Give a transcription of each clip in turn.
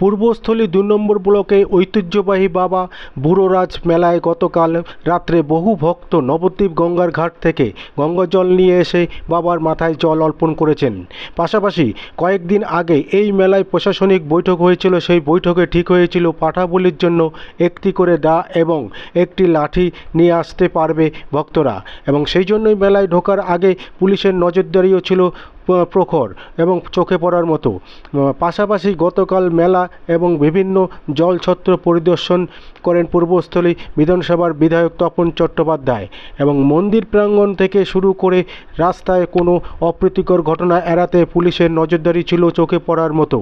পূর্বস্থলী ২ নম্বর ব্লকে ঐতিহ্যবাহী বাবা বুড়োরাজ মেলায় গতকাল রাত্রে বহু ভক্ত নবদ্বীপ গঙ্গার ঘাট থেকে গঙ্গাজল নিয়ে এসে বাবার মাথায় জল অর্পণ করেছেন। পাশাপাশি কয়েকদিন আগে এই মেলায় প্রশাসনিক বৈঠক হয়েছিল। সেই বৈঠকে ঠিক হয়েছিল পাঠা বলির জন্য একটি করে দা এবং একটি লাঠি নিয়ে আসতে পারবে ভক্তরা, এবং সেই জন্যই মেলায় ঢোকার আগে পুলিশের নজরদারিও ছিল প্রখর এবং চোখে পড়ার মতো। পাশাপাশি গতকাল মেলা এবং বিভিন্ন জলছত্র পরিদর্শন করেন পূর্বস্থলী বিধানসভার বিধায়ক তপন চট্টোপাধ্যায়, এবং মন্দির প্রাঙ্গণ থেকে শুরু করে রাস্তায় কোনো অপ্রীতিকর ঘটনা এড়াতে পুলিশের নজরদারি ছিল চোখে পড়ার মতো।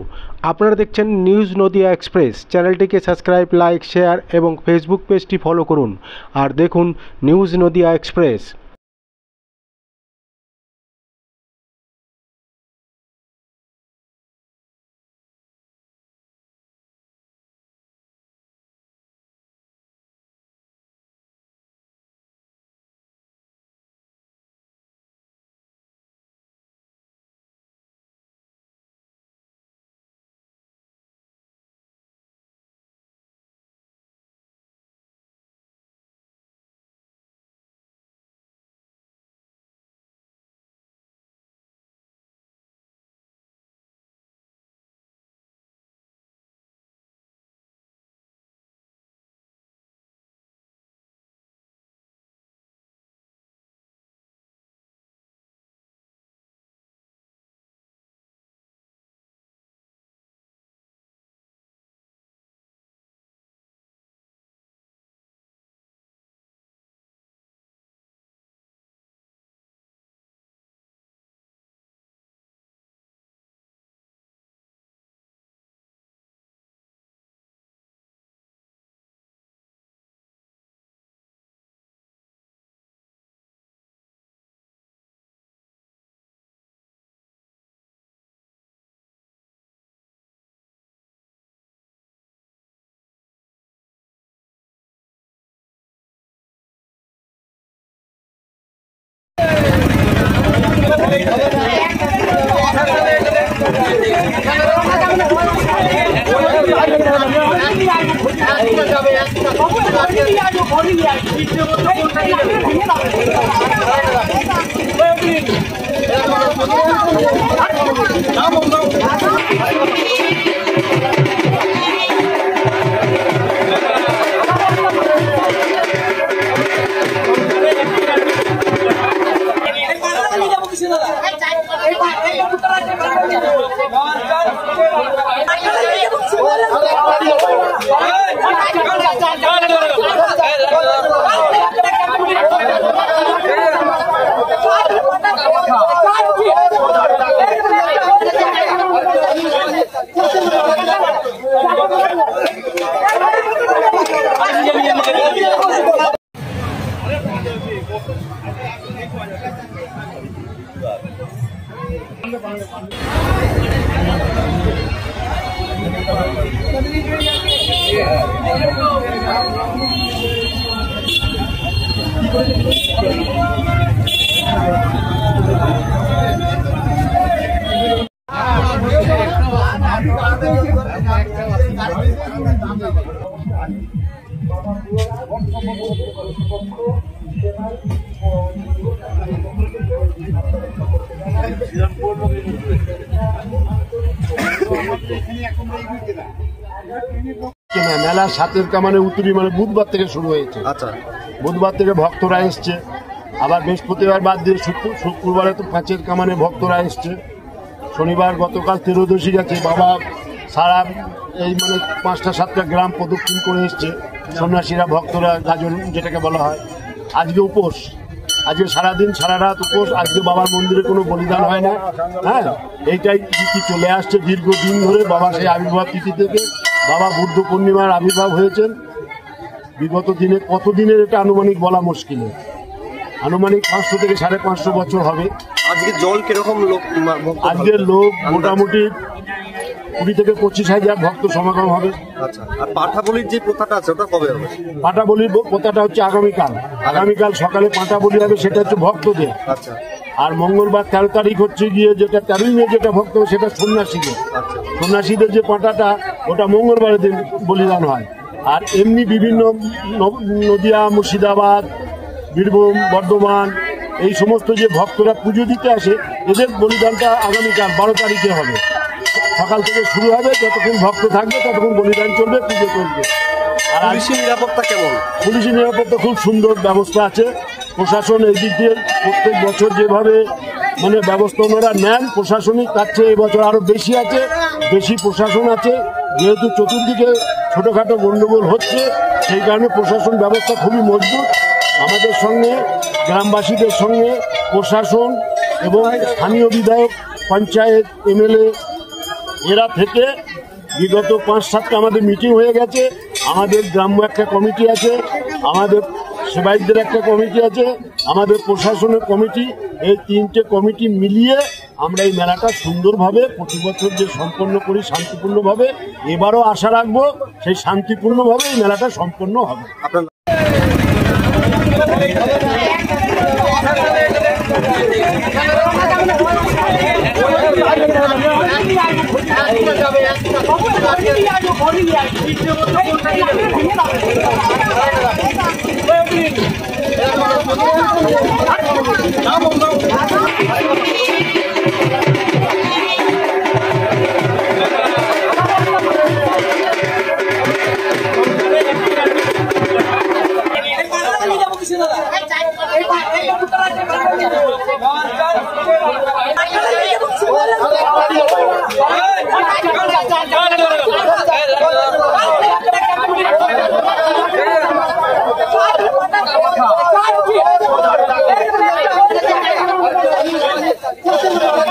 আপনারা দেখছেন নিউজ নদিয়া এক্সপ্রেস। চ্যানেলটিকে সাবস্ক্রাইব, লাইক, শেয়ার এবং ফেসবুক পেজটি ফলো করুন আর দেখুন নিউজ নদিয়া এক্সপ্রেস। মেলা সাতের কামানে উত্তরি মানে বুধবার থেকে শুরু হয়েছে। আচ্ছা, বুধবার থেকে ভক্তরা এসছে, আবার বৃহস্পতিবার বাদ দিয়ে শুক্রবারে তো পাঁচের কামানে ভক্তরা এসছে। শনিবার গতকাল ত্রয়োদশী গেছে, বাবা সারা এই মানে ৫টা-৭টা গ্রাম প্রদক্ষিণ করে এসছে সন্ন্যাসীরা, ভক্তরা, গাজন যেটাকে বলা হয়। আজকে উপোস, আজকে সারাদিন সারা রাত উপোস। আজকে বাবার মন্দিরে কোনো বলিদান হয় না। হ্যাঁ, এইটাই রীতি চলে আসছে দীর্ঘদিন ধরে। বাবা সেই আবির্ভাব তিথি থেকে বাবা বুদ্ধ পূর্ণিমার আবির্ভাব হয়েছেন। বিগত দিনে কতদিনের এটা আনুমানিক বলা মুশকিল, আনুমানিক 500 থেকে 550 বছর হবে। আজকে জল কিরকম লোক? আজকের লোক মোটামুটি 20 থেকে 25,000 ভক্ত সমাগম হবে। আচ্ছা, আর পাঠা বলির যে প্রথাটা আছে ওটা কবে হবে? পাঠা বলির প্রথাটা হচ্ছে আগামীকাল। আগামীকাল সকালে পাঠা বলি হবে, সেটা হচ্ছে ভক্তদের। আচ্ছা, আর মঙ্গলবার 13 তারিখ হচ্ছে গিয়ে যেটা 13ই মে যেটা ভক্ত সেটা সন্ন্যাসীদের। সন্ন্যাসীদের যে পাঁঠাটা ওটা মঙ্গলবারের দিন বলিদান হয়। আর এমনি বিভিন্ন নদিয়া, মুর্শিদাবাদ, বীরভূম, বর্ধমান এই সমস্ত যে ভক্তরা পুজো দিতে আসে এদের বলিদানটা আগামীকাল 12 তারিখে হবে। সকাল থেকে শুরু হবে, যতক্ষণ ভক্ত থাকবে ততক্ষণ বলিদান চলবে, পুজো চলবে। আর পুলিশি নিরাপত্তা কেমন? পুলিশি নিরাপত্তা খুব সুন্দর ব্যবস্থা আছে। প্রশাসন এই দিক দিয়ে প্রত্যেক বছর যেভাবে মানে ব্যবস্থা ওনারা নেন, প্রশাসনিক তার চেয়ে এবছর আরো বেশি আছে, বেশি প্রশাসন আছে। যেহেতু চতুর্দিকে ছোটখাটো গন্ডগোল হচ্ছে সেই কারণে প্রশাসন ব্যবস্থা খুবই মজবুত। আমাদের সঙ্গে গ্রামবাসীদের সঙ্গে প্রশাসন এবং স্থানীয় বিধায়ক, পঞ্চায়েত, এমএলএ এরা থেকে বিগত 5-7টা আমাদের মিটিং হয়ে গেছে। আমাদের গ্রাম্য একটা কমিটি আছে, আমাদের সেবায়তদের একটা কমিটি আছে, আমাদের প্রশাসনের কমিটি, এই 3টে কমিটি মিলিয়ে আমরা এই মেলাটা সুন্দরভাবে প্রতি বছর যে সম্পন্ন করি শান্তিপূর্ণভাবে, এবারও আশা রাখবো সেই শান্তিপূর্ণভাবে এই মেলাটা সম্পন্ন হবে। Thank you.